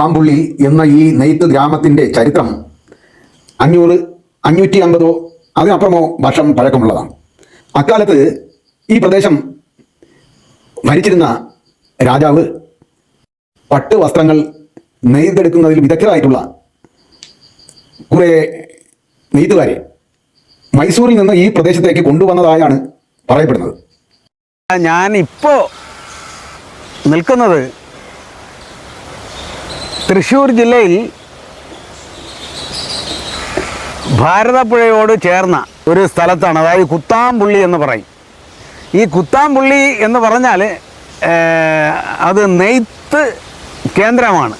കുത്താമ്പുള്ളി എന്ന ഈ നെയ്ത്ത് ഗ്രാമത്തിൻ്റെ ചരിത്രം 500-550 അതിനപ്പുറമോ വർഷം പഴക്കമുള്ളതാണ്. അക്കാലത്ത് ഈ പ്രദേശം ഭരിച്ചിരുന്ന രാജാവ് പട്ട് വസ്ത്രങ്ങൾ നെയ്തെടുക്കുന്നതിൽ വിദഗ്ധരായിട്ടുള്ള കുറേ നെയ്ത്തുകാരെ മൈസൂരിൽ നിന്ന് ഈ പ്രദേശത്തേക്ക് കൊണ്ടുവന്നതായാണ് പറയപ്പെടുന്നത്. ഞാനിപ്പോൾ നിൽക്കുന്നത് തൃശ്ശൂർ ജില്ലയിൽ ഭാരതപ്പുഴയോട് ചേർന്ന ഒരു സ്ഥലത്താണ്. അതായത് കുത്താമ്പുള്ളി എന്ന് പറയും. ഈ കുത്താമ്പുള്ളി എന്ന് പറഞ്ഞാൽ അത് നെയ്ത്ത് കേന്ദ്രമാണ്.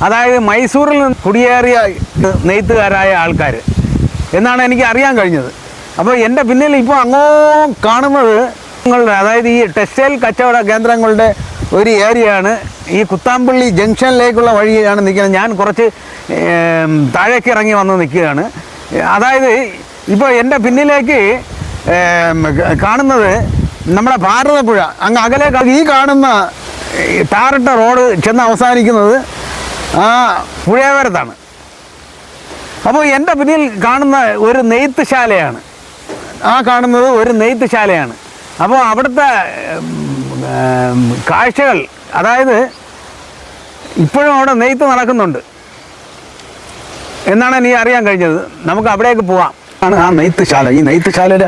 അതായത് മൈസൂരിൽ നിന്ന് കുടിയേറിയ നെയ്ത്തുകാരായ ആൾക്കാർ എന്നാണ് എനിക്ക് അറിയാൻ കഴിഞ്ഞത്. അപ്പോൾ എൻ്റെ പിന്നിൽ ഇപ്പോൾ അങ്ങോ കാണുന്നത് അതായത് ഈ ടെക്സ്റ്റൈൽ കച്ചവട കേന്ദ്രങ്ങളുടെ ഒരു ഏരിയയാണ്. ഈ കുത്താമ്പുള്ളി ജംഗ്ഷനിലേക്കുള്ള വഴിയാണ് നിൽക്കുന്നത്. ഞാൻ കുറച്ച് താഴേക്ക് ഇറങ്ങി വന്ന് നിൽക്കുകയാണ്. അതായത് ഇപ്പോൾ എൻ്റെ പിന്നിലേക്ക് കാണുന്നത് നമ്മുടെ ഭാരതപ്പുഴ. അങ്ങ് അകലേക്ക് ഈ കാണുന്ന ടാറിട്ട റോഡ് ചെന്ന് അവസാനിക്കുന്നത് ആ പുഴയോരത്താണ്. അപ്പോൾ എൻ്റെ പിന്നിൽ കാണുന്ന ഒരു നെയ്ത്ത് ശാലയാണ്. ആ കാണുന്നത് ഒരു നെയ്ത്ത് ശാലയാണ്. അപ്പോൾ അവിടുത്തെ കാഴ്ചകൾ, അതായത് ഇപ്പോഴും അവിടെ നെയ്ത്ത് നടക്കുന്നുണ്ട് എന്നാണ് എനിക്ക് അറിയാൻ കഴിഞ്ഞത്. നമുക്ക് അവിടേക്ക് പോവാം. ആണ് ആ നെയ്ത്ത് ശാല. ഈ നെയ്ത്ത് ശാലയുടെ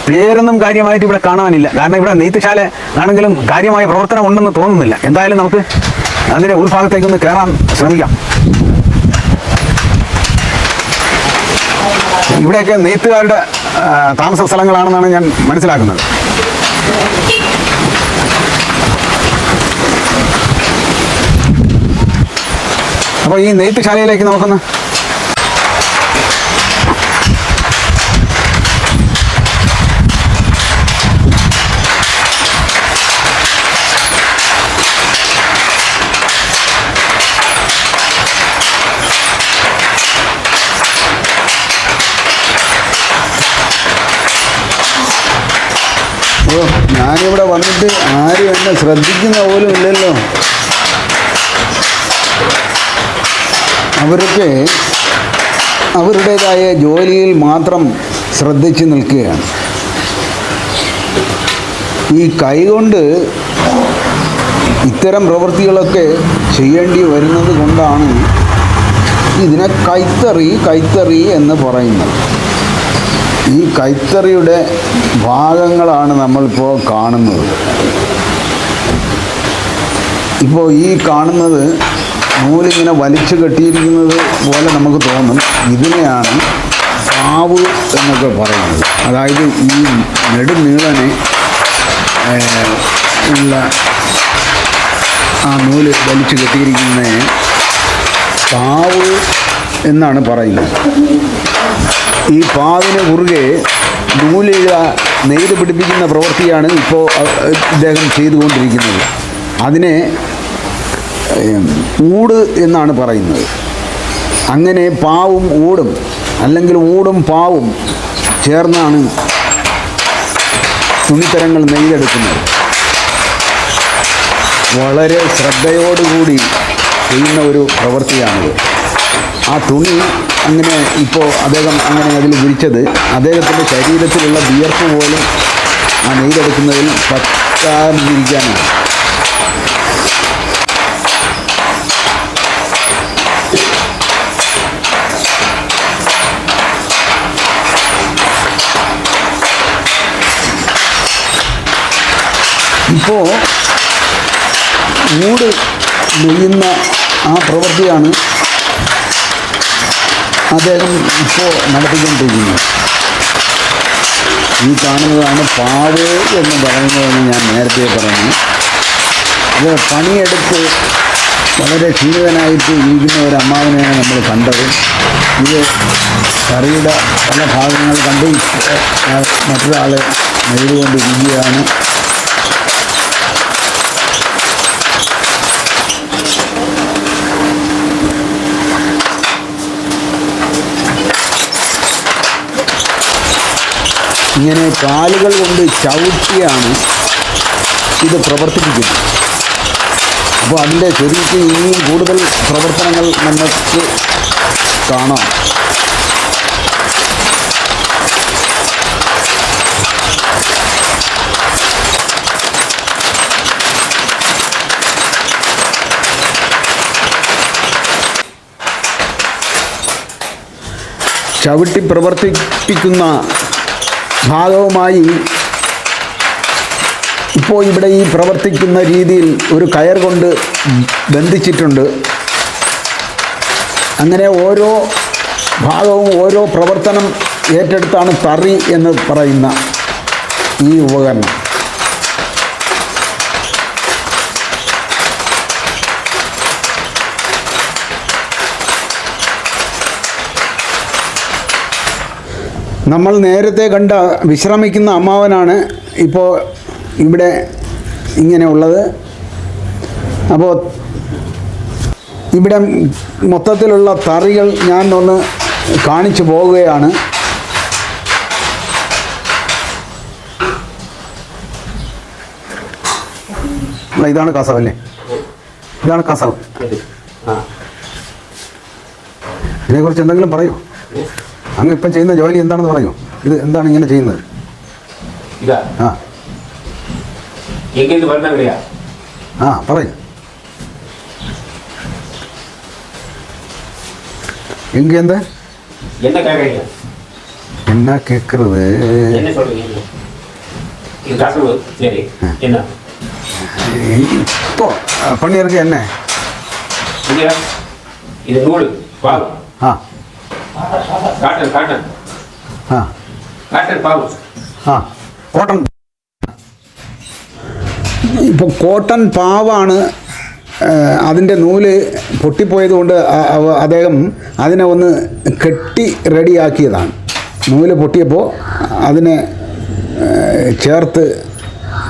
പേരൊന്നും കാര്യമായിട്ട് ഇവിടെ കാണാനില്ല. കാരണം ഇവിടെ നെയ്ത്ത് ശാല ആണെങ്കിലും കാര്യമായ പ്രവർത്തനം ഉണ്ടെന്ന് തോന്നുന്നില്ല. എന്തായാലും നമുക്ക് അതിൻ്റെ ഉൾഭാഗത്തേക്കൊന്ന് കയറാൻ ശ്രമിക്കാം. ഇവിടെയൊക്കെ നെയ്ത്തുകാരുടെ താമസ സ്ഥലങ്ങളാണെന്നാണ് ഞാൻ മനസ്സിലാക്കുന്നത്. അപ്പോൾ ഈ നെയ്ത്ത് ശാലയിലേക്ക് നമുക്കൊന്ന് ഞാനിവിടെ വന്നിട്ട് ആരും എന്നെ ശ്രദ്ധിക്കുന്ന പോലും ഇല്ലല്ലോ. അവരൊക്കെ അവരുടേതായ ജോലിയിൽ മാത്രം ശ്രദ്ധിച്ച് നിൽക്കുകയാണ്. ഈ കൈകൊണ്ട് ഇത്തരം പ്രവൃത്തികളൊക്കെ ചെയ്യേണ്ടി വരുന്നത് കൊണ്ടാണ് ഇതിനെ കൈത്തറി എന്ന് പറയുന്നത്. ഈ കൈത്തറിയുടെ ഭാഗങ്ങളാണ് നമ്മളിപ്പോൾ കാണുന്നത്. ഇപ്പോൾ ഈ കാണുന്നത് നൂലിങ്ങനെ വലിച്ചു കെട്ടിയിരിക്കുന്നത് പോലെ നമുക്ക് തോന്നും. ഇതിനെയാണ് പാവ് എന്നൊക്കെ പറയുന്നത്. അതായത് ഈ നെടുനീളനെ ഉള്ള ആ നൂല് വലിച്ചു കെട്ടിയിരിക്കുന്നതിനെ പാവ് എന്നാണ് പറയുന്നത്. ഈ പാവിന് കുറുകെ നൂലിഴ നെയ്ത് പിടിപ്പിക്കുന്ന പ്രവൃത്തിയാണ് ഇപ്പോൾ ഇദ്ദേഹം ചെയ്തുകൊണ്ടിരിക്കുന്നത്. അതിനെ ഊട് എന്നാണ് പറയുന്നത്. അങ്ങനെ പാവും ഊടും അല്ലെങ്കിൽ ഊടും പാവും ചേർന്നാണ് തുണിത്തരങ്ങൾ നെയ്തെടുക്കുന്നത്. വളരെ ശ്രദ്ധയോടുകൂടി ചെയ്യുന്ന ഒരു പ്രവൃത്തിയാണിത്. ആ തുണി അങ്ങനെ ഇപ്പോൾ അദ്ദേഹം അങ്ങനെ അതിൽ വിരിച്ചത് അദ്ദേഹത്തിൻ്റെ ശരീരത്തിലുള്ള വിയർപ്പ് പോലും ആ നെയ്തെടുക്കുന്നതിൽ പറ്റാതിരിക്കാനാണ്. ഇപ്പോൾ മൂട് നെയ്യുന്ന ആ പ്രവൃത്തിയാണ് അദ്ദേഹം ഇപ്പോൾ നടത്തിക്കൊണ്ടിരിക്കുന്നത്. ഈ കാണുന്നതാണ് പാവ് എന്ന് പറയുന്നതെന്ന് ഞാൻ നേരത്തെ പറഞ്ഞു. അത് പണിയെടുത്ത് വളരെ ക്ഷീണിതനായിട്ട് ഇരിക്കുന്ന ഒരു അമ്മാവനെയാണ് നമ്മൾ കണ്ടത്. ഇത് കറിയുടെ പല ഭാഗങ്ങൾ കണ്ട് മറ്റൊരാൾ നെയ്തുകൊണ്ടിരിക്കുകയാണ്. ഇങ്ങനെ കാലുകൾ കൊണ്ട് ചവിട്ടിയാണ് ഇത് പ്രവർത്തിപ്പിക്കുന്നത്. അപ്പോൾ അതിൻ്റെ ശരിക്ക് ഇനിയും കൂടുതൽ പ്രവർത്തനങ്ങൾ നമുക്ക് കാണാം. ചവിട്ടി പ്രവർത്തിപ്പിക്കുന്ന ഭാഗവുമായി ഇപ്പോൾ ഇവിടെ ഈ പ്രവർത്തിക്കുന്ന രീതിയിൽ ഒരു കയർ കൊണ്ട് ബന്ധിച്ചിട്ടുണ്ട്. അങ്ങനെ ഓരോ ഭാഗവും ഓരോ പ്രവർത്തനം ഏറ്റെടുത്താണ് തറി എന്ന് പറയുന്ന ഈ ഉപകരണം. നമ്മൾ നേരത്തെ കണ്ട വിശ്രമിക്കുന്ന അമ്മാവനാണ് ഇപ്പോൾ ഇവിടെ ഇങ്ങനെ ഉള്ളത്. അപ്പോൾ ഇവിടെ മൊത്തത്തിലുള്ള തറികൾ ഞാൻ ഒന്ന് കാണിച്ചു പോവുകയാണ്. ഇതാണ് കസവ് അല്ലേ? ഇതാണ് കസവ്. ഇതിനെക്കുറിച്ച് എന്തെങ്കിലും പറയൂ. അങ്ങ് ഇപ്പം ചെയ്യുന്ന ജോലി എന്താണെന്ന് പറയൂ. ഇത് എന്താണ് ഇങ്ങനെ ചെയ്യുന്നത്? ഇതാ ആ എങ്കിൽ പറഞ്ഞ വിളിയാ ആ പറയൂ. எங்க எந்த என்ன கேட்குறீங்க? என்ன கேட்கறது? என்ன சொல்றீங்க? இது காசு சரி என்ன இப்போ பண்ணியிருக்கு என்ன? இல்லையா இது நூல் பால் ஆ காட்டன் காட்டன் ஆ காட்டன் பால் ആ കോട്ടൺ. ഇപ്പോൾ കോട്ടൺ പാവാണ്. അതിൻ്റെ നൂല് പൊട്ടിപ്പോയതുകൊണ്ട് അദ്ദേഹം അതിനെ ഒന്ന് കെട്ടി റെഡിയാക്കിയതാണ്. നൂല് പൊട്ടിയപ്പോൾ അതിനെ ചേർത്ത്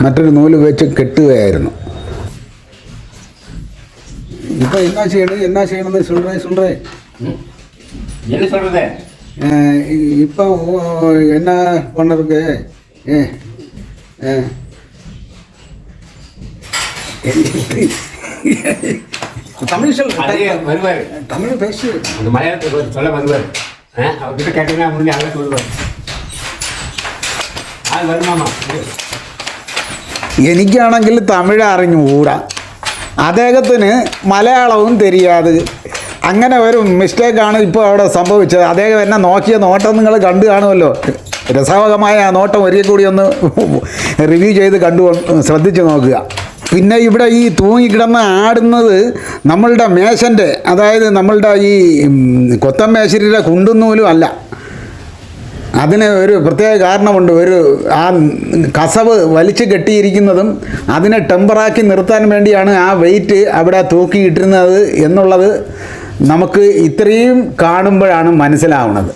മറ്റൊരു നൂല് വെച്ച് കെട്ടുകയായിരുന്നു. இப்போ என்ன செய்யணும்னு சொல்கிறேன். என்ன சொல்றது? இப்போ என்ன பண்ணுறதுக்கு தமிழ் சொல். அதே வருவார் தமிழ் பேசு. அந்த மலையாளத்துக்கு சொல்ல வருவார். அவர்கிட்ட கேட்டீங்கன்னா முடிஞ்சு அங்கே சொல்லுவார். அது வருமாமா എനിക്കാണെങ്കിൽ തമിഴ് അറിഞ്ഞുകൂടാ, അദ്ദേഹത്തിന് മലയാളവും தெரியாது. അങ്ങനെ ഒരു മിസ്റ്റേക്കാണ് ഇപ്പോൾ അവിടെ സംഭവിച്ചത്. അദ്ദേഹം എന്നെ നോക്കിയ നോട്ടം നിങ്ങൾ കണ്ടു കാണുമല്ലോ. രസകരമായ ആ നോട്ടം ഒരിക്കൽ കൂടി ഒന്ന് റിവ്യൂ ചെയ്ത് ശ്രദ്ധിച്ച് നോക്കുക. പിന്നെ ഇവിടെ ഈ തൂങ്ങിക്കിടന്ന് ആടുന്നത് നമ്മളുടെ മേശൻ്റെ, അതായത് നമ്മളുടെ ഈ കൊത്തം മേശരിയുടെ കുണ്ടുന്നൂലും അല്ല. അതിന് ഒരു പ്രത്യേക കാരണമുണ്ട്. ആ കസവ് വലിച്ചു കെട്ടിയിരിക്കുന്നതും അതിനെ ടെമ്പറാക്കി നിർത്താൻ വേണ്ടിയാണ് ആ വെയിറ്റ് അവിടെ തൂക്കിയിട്ടിരുന്നത് എന്നുള്ളത് നമുക്ക് ഇത്രയും കാണുമ്പോഴാണ് മനസ്സിലാവുന്നത്.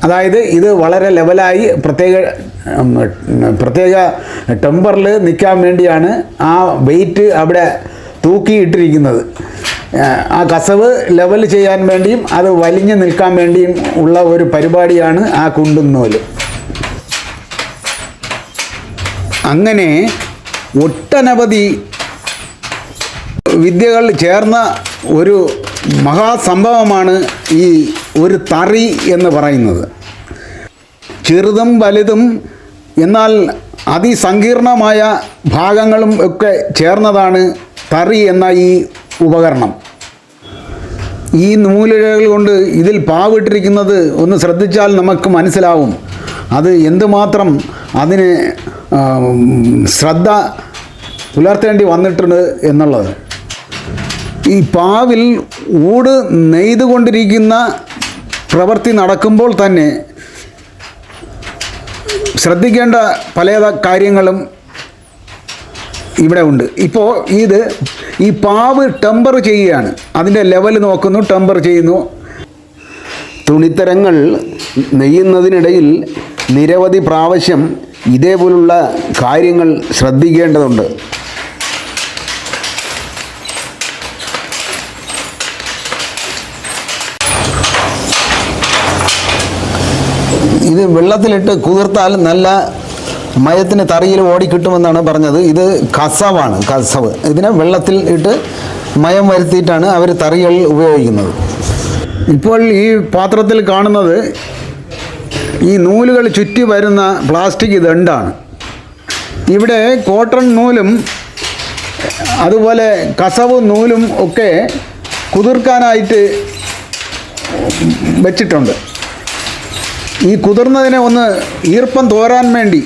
അതായത് ഇത് വളരെ ലെവലായി പ്രത്യേക ടെമ്പറിൽ നിൽക്കാൻ വേണ്ടിയാണ് ആ വെയിറ്റ് അവിടെ തൂക്കിയിട്ടിരിക്കുന്നത്. ആ കസവ് ലെവൽ ചെയ്യാൻ വേണ്ടിയും അത് വലിഞ്ഞു നിൽക്കാൻ വേണ്ടിയും ഉള്ള ഒരു പരിപാടിയാണ് ആ കുണ്ടുന്നൂല്. അങ്ങനെ ഒട്ടനവധി വിദ്യകൾ ചേർന്ന ഒരു മഹാസംഭവമാണ് ഈ ഒരു തറി എന്ന് പറയുന്നത്. ചെറുതും വലുതും എന്നാൽ അതിസങ്കീർണമായ ഭാഗങ്ങളും ഒക്കെ ചേർന്നതാണ് തറി എന്ന ഈ ഉപകരണം. ഈ നൂലിഴകൾ കൊണ്ട് ഇതിൽ പാവിട്ടിരിക്കുന്നത് ഒന്ന് ശ്രദ്ധിച്ചാൽ നമുക്ക് മനസ്സിലാവും അത് എന്തുമാത്രം അതിന് ശ്രദ്ധ പുലർത്തേണ്ടി വന്നിട്ടുണ്ട് എന്നുള്ളത്. ഈ പാവിൽ ഊട് നെയ്തുകൊണ്ടിരിക്കുന്ന പ്രവൃത്തി നടക്കുമ്പോൾ തന്നെ ശ്രദ്ധിക്കേണ്ട പല കാര്യങ്ങളും ഇവിടെ ഉണ്ട്. ഇപ്പോൾ ഈ പാവ് ടെമ്പർ ചെയ്യുകയാണ്. അതിൻ്റെ ലെവൽ നോക്കുന്നു, ടെമ്പർ ചെയ്യുന്നു. തുണിത്തരങ്ങൾ നെയ്യുന്നതിനിടയിൽ നിരവധി പ്രാവശ്യം ഇതേപോലുള്ള കാര്യങ്ങൾ ശ്രദ്ധിക്കേണ്ടതുണ്ട്. ഇത് വെള്ളത്തിലിട്ട് കുതിർത്താൽ നല്ല മയത്തിന് തറിയിൽ ഓടിക്കിട്ടുമെന്നാണ് പറഞ്ഞത്. ഇത് കസവാണ്, കസവ്. ഇതിനെ വെള്ളത്തിൽ ഇട്ട് മയം വരുത്തിയിട്ടാണ് അവർ തറികളിൽ ഉപയോഗിക്കുന്നത്. ഇപ്പോൾ ഈ പാത്രത്തിൽ കാണുന്നത് ഈ നൂലുകൾ ചുറ്റി വരുന്ന പ്ലാസ്റ്റിക് ദണ്ഡാണ്. ഇവിടെ കോട്ടൺ നൂലും അതുപോലെ കസവ് നൂലും ഒക്കെ കുതിർക്കാനായിട്ട് വെച്ചിട്ടുണ്ട്. ഈ കുതിർന്നതിനെ ഒന്ന് ഈർപ്പം തോരാൻ വേണ്ടി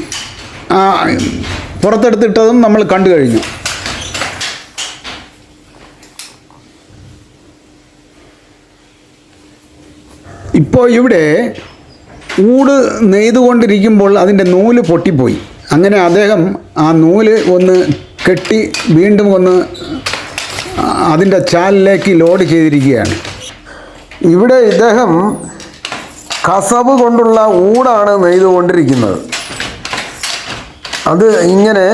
പുറത്തെടുത്തിട്ടതും നമ്മൾ കണ്ടു കഴിഞ്ഞു. ഇപ്പോൾ ഇവിടെ ഊട് നെയ്തുകൊണ്ടിരിക്കുമ്പോൾ അതിൻ്റെ നൂല് പൊട്ടിപ്പോയി. അങ്ങനെ അദ്ദേഹം ആ നൂല് ഒന്ന് കെട്ടി വീണ്ടും ഒന്ന് അതിൻ്റെ ചാലിലേക്ക് ലോഡ് ചെയ്തിരിക്കുകയാണ്. ഇവിടെ ഇദ്ദേഹം കസവ് കൊണ്ടുള്ള ഊടാണ് നെയ്തുകൊണ്ടിരിക്കുന്നത്. അത് ഇങ്ങനെ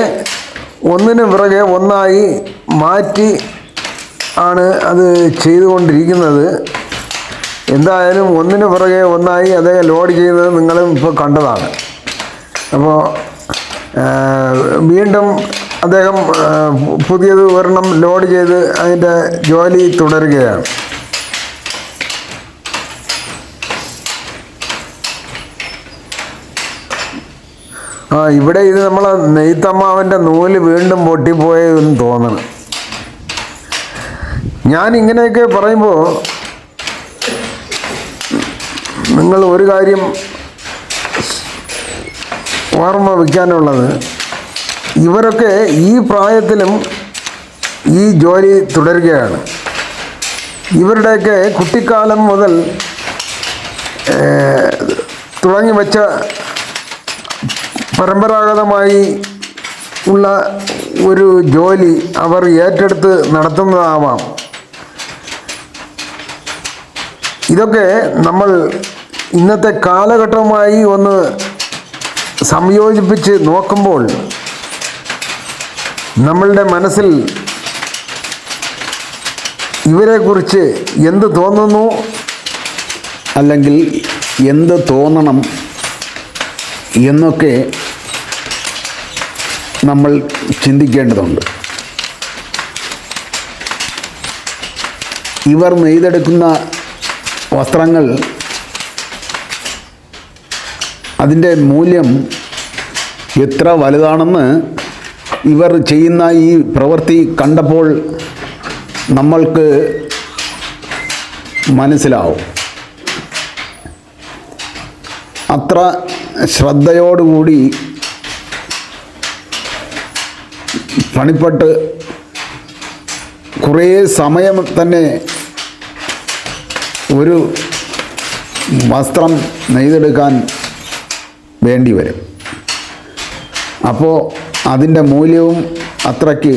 ഒന്നിന് പിറകെ ഒന്നായി മാറ്റി ആണ് അത് ചെയ്തുകൊണ്ടിരിക്കുന്നത്. എന്തായാലും ഒന്നിന് പിറകെ ഒന്നായി അദ്ദേഹം ലോഡ് ചെയ്യുന്നത് നിങ്ങളും ഇപ്പോൾ കണ്ടതാണ്. അപ്പോൾ വീണ്ടും അദ്ദേഹം പുതിയത് ഒരെണ്ണം ലോഡ് ചെയ്ത് അതിൻ്റെ ജോലി തുടരുകയാണ്. ഇവിടെ ഇത് നമ്മളെ നെയ്ത്തമ്മാവൻ്റെ നൂല് വീണ്ടും പൊട്ടിപ്പോയെന്ന് തോന്നണം. ഞാൻ ഇങ്ങനെയൊക്കെ പറയുമ്പോൾ നിങ്ങൾ ഒരു കാര്യം ഓർമ്മ വയ്ക്കാനുള്ളത്, ഇവരൊക്കെ ഈ പ്രായത്തിലും ഈ ജോലി തുടരുകയാണ്. ഇവരുടെയൊക്കെ കുട്ടിക്കാലം മുതൽ തുടങ്ങി വച്ച പരമ്പരാഗതമായി ഉള്ള ഒരു ജോലി അവർ ഏറ്റെടുത്ത് നടത്തുന്നതാവാം. ഇതൊക്കെ നമ്മൾ ഇന്നത്തെ കാലഘട്ടവുമായി ഒന്ന് സംയോജിപ്പിച്ച് നോക്കുമ്പോൾ നമ്മളുടെ മനസ്സിൽ ഇവരെക്കുറിച്ച് എന്ത് തോന്നുന്നു, അല്ലെങ്കിൽ എന്ത് തോന്നണം എന്നൊക്കെ നമ്മൾ ചിന്തിക്കേണ്ടതുണ്ട്. ഇവർ നെയ്തെടുക്കുന്ന വസ്ത്രങ്ങൾ, അതിൻ്റെ മൂല്യം എത്ര വലുതാണെന്ന് ഇവർ ചെയ്യുന്ന ഈ പ്രവൃത്തി കണ്ടപ്പോൾ നമ്മൾക്ക് മനസ്സിലാവും. അത്ര ശ്രദ്ധയോടുകൂടി പണിപ്പെട്ട് കുറേ സമയം തന്നെ ഒരു വസ്ത്രം നെയ്തെടുക്കാൻ വേണ്ടി വരും. അപ്പോൾ അതിൻ്റെ മൂല്യവും അത്രയ്ക്ക്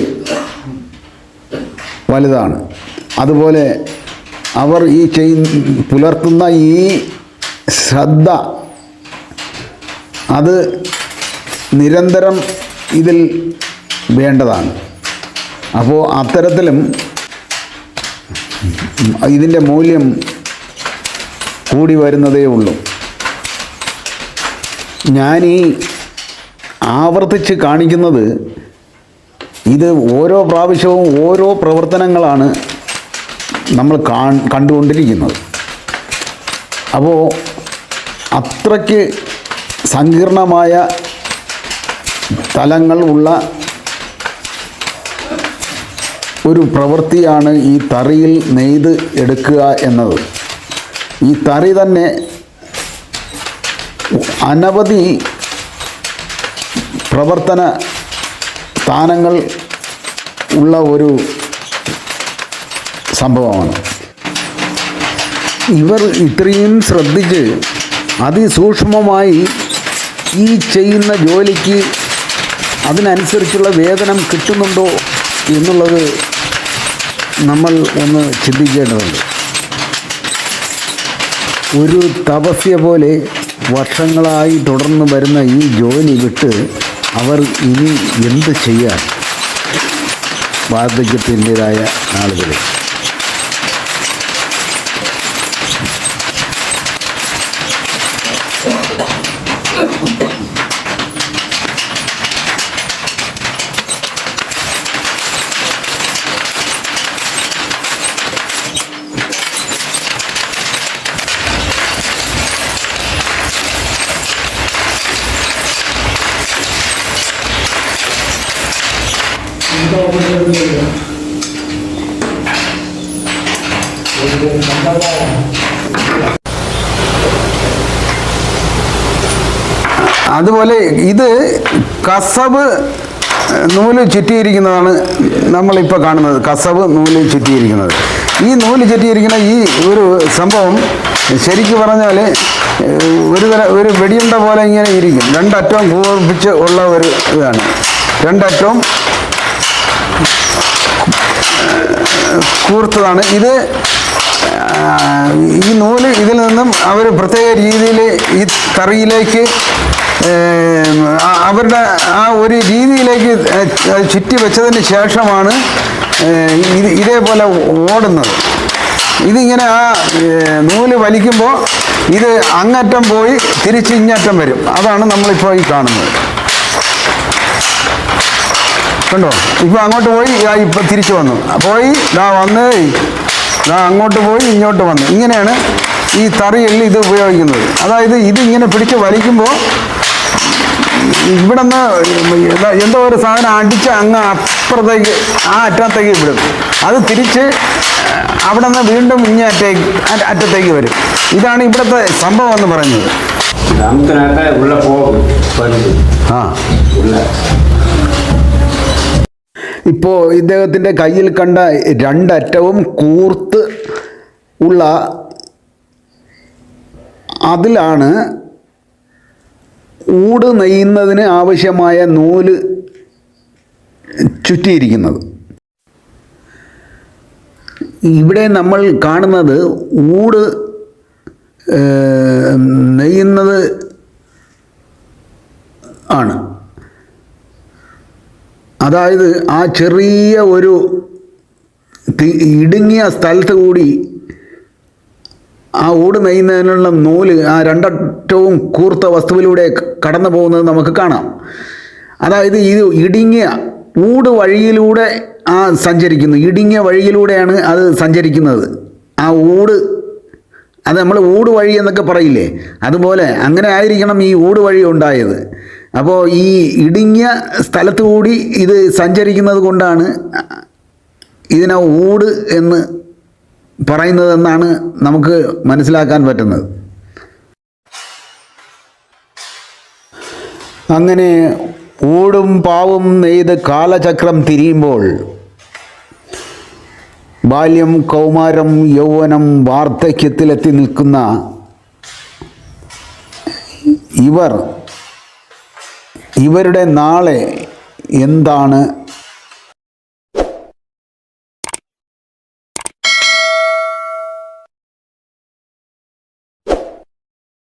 വലുതാണ്. അതുപോലെ അവർ ഈ പുലർത്തുന്ന ഈ ശ്രദ്ധ, അത് നിരന്തരം ഇതിൽ വേണ്ടതാണ്. അപ്പോൾ അത്തരത്തിലും ഇതിൻ്റെ മൂല്യം കൂടി വരുന്നതേ ഉള്ളൂ. ഞാനീ ആവർത്തിച്ച് കാണിക്കുന്നത്, ഇത് ഓരോ പ്രാവശ്യവും ഓരോ പ്രവർത്തനങ്ങളാണ് നമ്മൾ കണ്ടുകൊണ്ടിരിക്കുന്നത്. അപ്പോൾ അത്രയ്ക്ക് സങ്കീർണമായ തലങ്ങൾ ഉള്ള ഒരു പ്രവൃത്തിയാണ് ഈ തറിയിൽ നെയ്ത് എടുക്കുക എന്നത്. ഈ തറി തന്നെ അനവധി പ്രവർത്തന സ്ഥാനങ്ങൾ ഉള്ള ഒരു സംഭവമാണ്. ഇവർ ഇത്രയും ശ്രദ്ധിച്ച് അതിസൂക്ഷ്മമായി ഈ ചെയ്യുന്ന ജോലിക്ക് അതിനനുസരിച്ചുള്ള വേതനം കിട്ടുന്നുണ്ടോ എന്നുള്ളത് നമ്മൾ ഒന്ന് ചിന്തിക്കേണ്ടതുണ്ട്. ഒരു തപസ്യ പോലെ വർഷങ്ങളായി തുടർന്ന് വരുന്ന ഈ ജോലി വിട്ട് അവർ ഇനി എന്ത് ചെയ്യാൻ വാർദ്ധക്യത്തിൻ്റെതായ നാളുകളിൽ. അതുപോലെ ഇത് കസവ് നൂല് ചുറ്റിയിരിക്കുന്നതാണ് നമ്മളിപ്പോൾ കാണുന്നത്. കസവ് നൂല് ചുറ്റിയിരിക്കുന്നത്, ഈ നൂല് ചുറ്റിയിരിക്കുന്ന ഈ ഒരു സംഭവം ശരിക്കും പറഞ്ഞാൽ ഒരു വെടിയുണ്ട പോലെ ഇങ്ങനെ ഇരിക്കും. രണ്ടറ്റവും കൂർപ്പിച്ച് ഉള്ള ഒരു ഇതാണ്. രണ്ടറ്റവും കൂർത്തതാണ് ഇത്. ഈ നൂല് ഇതിൽ നിന്നും അവർ പ്രത്യേക രീതിയിൽ ഈ തറിയിലേക്ക് അവരുടെ ആ ഒരു രീതിയിലേക്ക് ചുറ്റി വെച്ചതിന് ശേഷമാണ് ഇതേപോലെ ഓടുന്നത്. ഇതിങ്ങനെ ആ നൂല് വലിക്കുമ്പോൾ ഇത് അങ്ങറ്റം പോയി തിരിച്ച് ഇങ്ങറ്റം വരും. അതാണ് നമ്മളിപ്പോൾ ഈ കാണുന്നത്. കണ്ടോ, ഇപ്പോൾ അങ്ങോട്ട് പോയി ഇപ്പം തിരിച്ചു വന്നു, പോയി വന്ന് അങ്ങോട്ട് പോയി ഇങ്ങോട്ട് വന്നു. ഇങ്ങനെയാണ് ഈ തറിയിൽ ഇത് ഉപയോഗിക്കുന്നത്. അതായത് ഇതിങ്ങനെ പിടിച്ച് വലിക്കുമ്പോൾ ഇവിടെ നിന്ന് എന്തോ ഒരു സാധനം അടിച്ച് അങ്ങ് അപ്പുറത്തേക്ക് ആ അറ്റത്തേക്ക് വിടും. അത് തിരിച്ച് അവിടെ നിന്ന് വീണ്ടും അറ്റത്തേക്ക് വരും. ഇതാണ് ഇവിടുത്തെ സംഭവം എന്ന് പറയുന്നത്. ആ, ഇപ്പോൾ ഇദ്ദേഹത്തിൻ്റെ കയ്യിൽ കണ്ട രണ്ടറ്റവും കൂർത്ത് ഉള്ള അതിലാണ് ഊട് നെയ്യുന്നതിന് ആവശ്യമായ നൂല് ചുറ്റിയിരിക്കുന്നത്. ഇവിടെ നമ്മൾ കാണുന്നത് ഊട് നെയ്യുന്നത് ആണ്. അതായത് ആ ചെറിയ ഒരു ഇടുങ്ങിയ സ്ഥലത്ത് കൂടി ആ ഊട് നെയ്യുന്നതിനുള്ള നൂല് ആ രണ്ടറ്റവും കൂർത്ത വസ്തുവിലൂടെ കടന്നു പോകുന്നത് നമുക്ക് കാണാം. അതായത് ഇത് ഇടുങ്ങിയ ഊട് വഴിയിലൂടെ സഞ്ചരിക്കുന്നു. ഇടുങ്ങിയ വഴിയിലൂടെയാണ് അത് സഞ്ചരിക്കുന്നത്. ആ ഊട്, അത് നമ്മൾ ഊട് വഴി എന്നൊക്കെ പറയില്ലേ, അതുപോലെ അങ്ങനെ ആയിരിക്കണം ഈ ഊട് വഴി ഉണ്ടായത്. അപ്പോൾ ഈ ഇടുങ്ങിയ സ്ഥലത്തു കൂടി ഇത് സഞ്ചരിക്കുന്നത് കൊണ്ടാണ് ഇതിനെ ഊട് എന്ന് പറയുന്നതെന്നാണ് നമുക്ക് മനസ്സിലാക്കാൻ പറ്റുന്നത്. അങ്ങനെ ഊടും പാവും നെയ്ത് കാലചക്രം തിരിയുമ്പോൾ ബാല്യം, കൗമാരം, യൗവനം, വാർദ്ധക്യത്തിലെത്തി നിൽക്കുന്ന ഇവരുടെ നാളെ എന്താണ്